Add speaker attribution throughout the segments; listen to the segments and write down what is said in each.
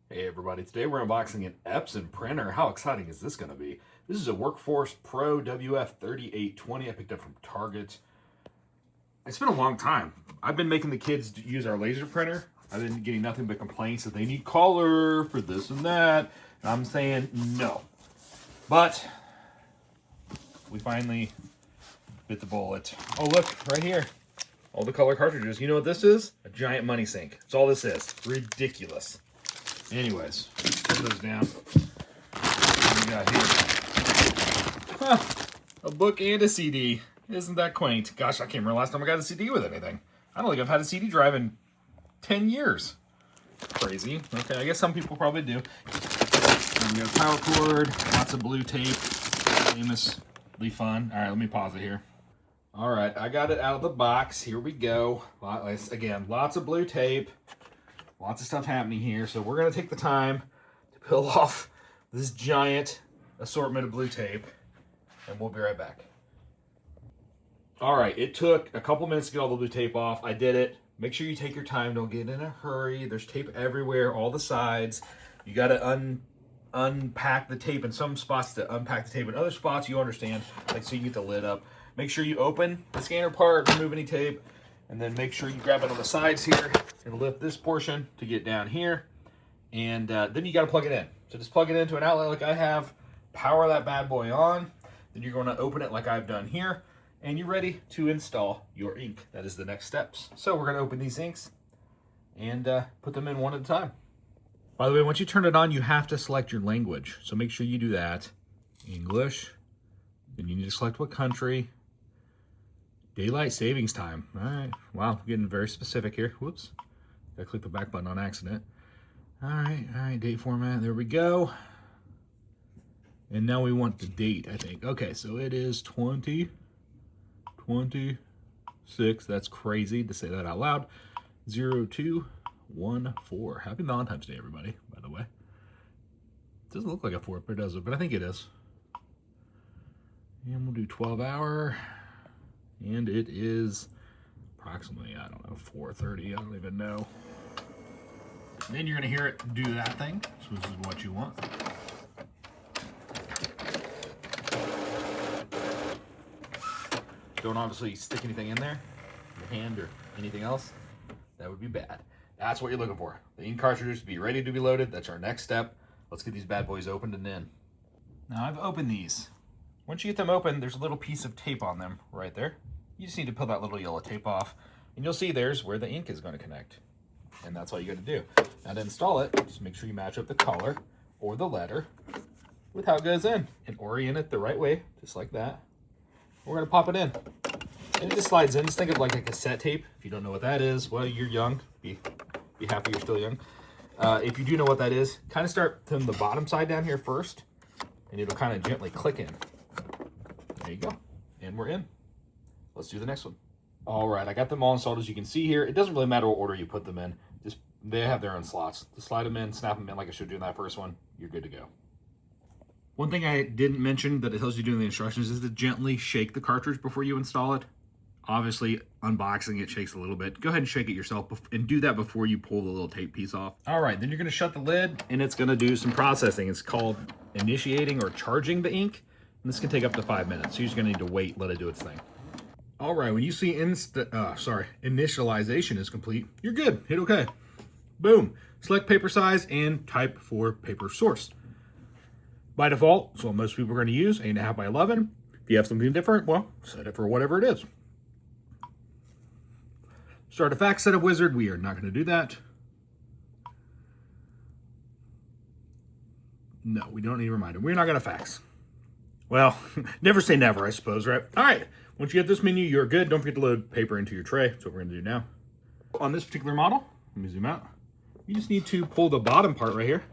Speaker 1: Hey everybody, today we're unboxing an Epson printer. How exciting is this going to be? This is a Workforce Pro WF3820 I picked up from Target. It's been a long time. I've been making the kids use our laser printer. I've been getting nothing but complaints that they need color for this and that. And I'm saying no. But we finally bit the bullet. Oh look, right here. All the color cartridges. You know what this is? A giant money sink. That's all this is. Ridiculous. Anyways, put those down. What do we got here? Huh, a book and a CD. Isn't that quaint? Gosh, I can't remember last time I got a CD with anything. I don't think I've had a CD drive in 10 years. Crazy. Okay, I guess some people probably do. And we got a power cord, lots of blue tape, famously fun. All right, let me pause it here. All right, I got it out of the box. Here we go. Again, lots of blue tape. Lots of stuff happening here, so we're going to take the time to peel off this giant assortment of blue tape, and we'll be right back. All right, it took a couple minutes to get all the blue tape off. I did it. Make sure you take your time. Don't get in a hurry. There's tape everywhere, all the sides. You got to unpack the tape in some spots to unpack the tape in other spots. You understand, like so you get the lid up. Make sure you open the scanner part, remove any tape, and then make sure you grab it on the sides here and lift this portion to get down here. And then you got to plug it in. So just plug it into an outlet like I have, power that bad boy on. Then you're going to open it like I've done here, and you're ready to install your ink. That is the next steps. So we're going to open these inks and put them in one at a time. By the way, once you turn it on, you have to select your language. So make sure you do that. English. Then you need to select what country. Daylight savings time. All right. Wow, getting very specific here. Whoops. Gotta click the back button on accident. All right. Date format. There we go. And now we want the date, I think. Okay, so it is 2026. That's crazy to say that out loud. 0214. Happy Valentine's Day, everybody, by the way. It doesn't look like a 4, but it does. But I think it is. And we'll do 12-hour. And it is approximately, I don't know, 4:30. I don't even know. Then you're going to hear it do that thing. So this is what you want. Don't obviously stick anything in there, your hand or anything else. That would be bad. That's what you're looking for. The ink cartridges to be ready to be loaded. That's our next step. Let's get these bad boys opened and in. Now I've opened these. Once you get them open, there's a little piece of tape on them right there. You just need to peel that little yellow tape off, and you'll see there's where the ink is going to connect. And that's all you got to do. Now to install it, just make sure you match up the color or the letter with how it goes in and orient it the right way, just like that. We're going to pop it in. And it just slides in. Just think of like a cassette tape. If you don't know what that is, well, you're young. Be happy you're still young. If you do know what that is, kind of start from the bottom side down here first, and it'll kind of gently click in. There you go. And we're in. Let's do the next one. All right, I got them all installed as you can see here. It doesn't really matter what order you put them in. Just they have their own slots. Just slide them in, snap them in like I showed you in that first one. You're good to go. One thing I didn't mention that it tells you to do in the instructions is to gently shake the cartridge before you install it. Obviously, unboxing it shakes a little bit. Go ahead and shake it yourself and do that before you pull the little tape piece off. All right, then you're gonna shut the lid and it's gonna do some processing. It's called initiating or charging the ink. And this can take up to 5 minutes. So you're just gonna need to wait, let it do its thing. All right, when you see initialization is complete, you're good, hit okay. Boom, select paper size and type for paper source. By default, it's what most people are gonna use, 8.5 by 11. If you have something different, well, set it for whatever it is. Start a fax setup wizard, we are not gonna do that. No, we don't need a reminder. We're not gonna fax. Well, never say never, I suppose, right? All right, once you get this menu, you're good. Don't forget to load paper into your tray. That's what we're gonna do now. On this particular model, let me zoom out. You just need to pull the bottom part right here,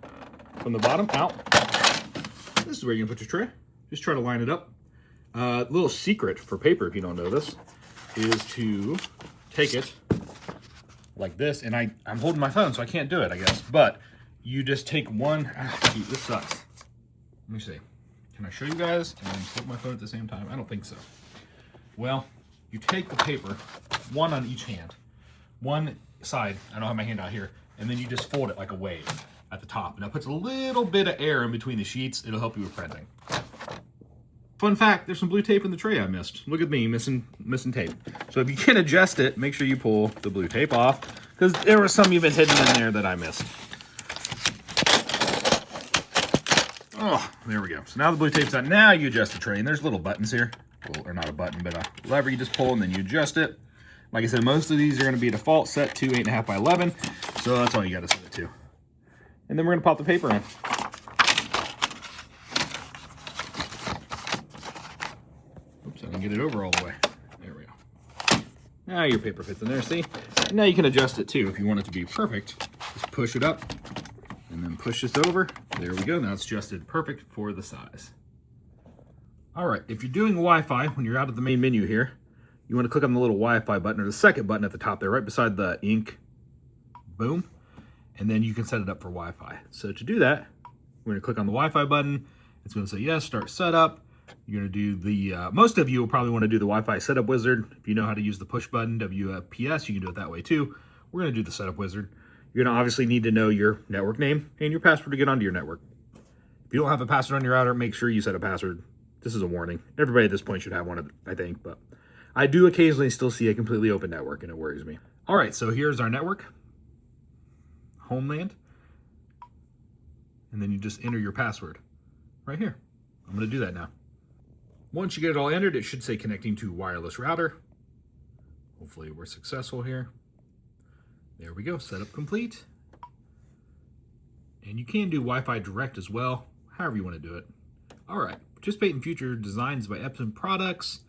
Speaker 1: from the bottom out. This is where you're gonna put your tray. Just try to line it up. Little secret for paper, if you don't know this, is to take it like this, and I'm holding my phone, so I can't do it, I guess. But you just take one, geez, this sucks. Let me see. Can I show you guys and flip my phone at the same time? I don't think so. Well, you take the paper, one on each hand, one side, I don't have my hand out here, and then you just fold it like a wave. at the top, and that puts a little bit of air in between the sheets. It'll help you with printing. Fun fact, there's some blue tape in the tray I missed. Look at me, missing tape. So if you can adjust it, make sure you pull the blue tape off, because there was some even hidden in there that I missed. Oh, there we go. So now the blue tape's out. Now you adjust the tray, and there's little buttons here. Well, or not a button, but a lever you just pull, and then you adjust it. Like I said, most of these are going to be default set to 8.5 by 11, so that's all you got to set it to. And then we're going to pop the paper in. Oops, I didn't get it over all the way. There we go. Now your paper fits in there, see? And now you can adjust it too if you want it to be perfect. Just push it up and then push this over. There we go. Now it's adjusted perfect for the size. All right, if you're doing Wi-Fi, when you're out of the main menu here, you want to click on the little Wi-Fi button, or the second button at the top there, right beside the ink. Boom. And then you can set it up for Wi-Fi. So to do that, we're going to click on the Wi-Fi button. It's going to say yes, start setup. You're going to do the, most of you will probably want to do the Wi-Fi setup wizard. If you know how to use the push button, WFPS, you can do it that way too. We're going to do the setup wizard. You're going to obviously need to know your network name and your password to get onto your network. If you don't have a password on your router, make sure you set a password. This is a warning. Everybody at this point should have one, I think, but I do occasionally still see a completely open network, and it worries me. All right, so here's our network. Homeland. And then you just enter your password right here. I'm going to do that now. Once you get it all entered, it should say connecting to wireless router. Hopefully we're successful here. There we go, setup complete. And you can do Wi-Fi direct as well, however you want to do it. All right, participate in future designs by Epson products.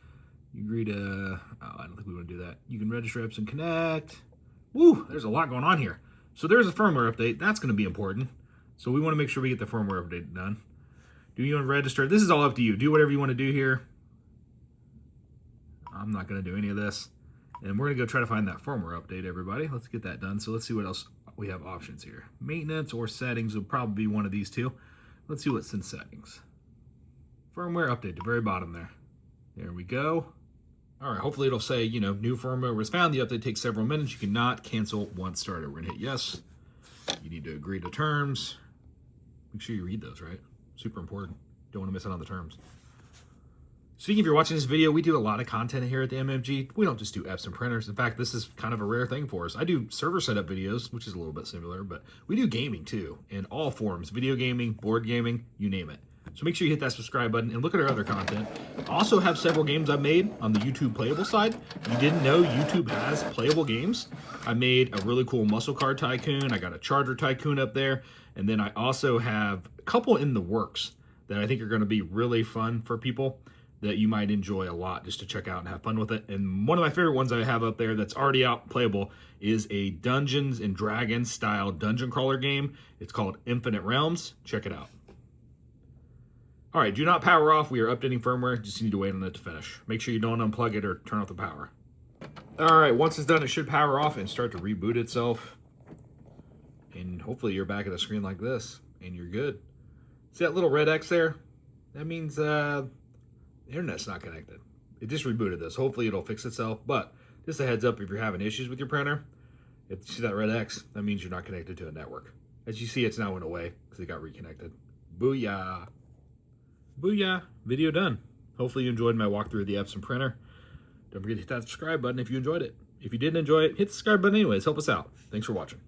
Speaker 1: You agree to, oh, I don't think we want to do that. You can register Epson Connect. Woo, there's a lot going on here. So there's a firmware update. That's going to be important. So we want to make sure we get the firmware update done. Do you want to register? This is all up to you. Do whatever you want to do here. I'm not going to do any of this. And we're going to go try to find that firmware update, everybody. Let's get that done. So let's see what else we have options here. Maintenance or settings will probably be one of these two. Let's see what's in settings. Firmware update, the very bottom there. There we go. All right, hopefully it'll say, you know, new firmware was found. The update takes several minutes. You cannot cancel once started. We're gonna hit yes. You need to agree to terms. Make sure you read those, right? Super important. Don't want to miss out on the terms. Speaking of, you're watching this video, we do a lot of content here at the MMG. We don't just do Epson printers. In fact, this is kind of a rare thing for us. I do server setup videos, which is a little bit similar, but we do gaming too, in all forms. Video gaming, board gaming, you name it. So make sure you hit that subscribe button and look at our other content. I also have several games I've made on the YouTube playable side. You didn't know YouTube has playable games. I made a really cool muscle car tycoon. I got a charger tycoon up there. And then I also have a couple in the works that I think are going to be really fun for people that you might enjoy a lot just to check out and have fun with it. And one of my favorite ones I have up there that's already out playable is a Dungeons and Dragons style dungeon crawler game. It's called Infinite Realms. Check it out. All right, do not power off. We are updating firmware. Just need to wait on it to finish. Make sure you don't unplug it or turn off the power. All right, once it's done, it should power off and start to reboot itself. And hopefully you're back at a screen like this and you're good. See that little red X there? That means the internet's not connected. It just rebooted this. Hopefully it'll fix itself, but just a heads up if you're having issues with your printer. If you see that red X, that means you're not connected to a network. As you see, it's now went away because it got reconnected. Booyah. Booyah, video done. Hopefully you enjoyed my walkthrough of the Epson printer. Don't forget to hit that subscribe button if you enjoyed it. If you didn't enjoy it, hit the subscribe button anyways. Help us out. Thanks for watching.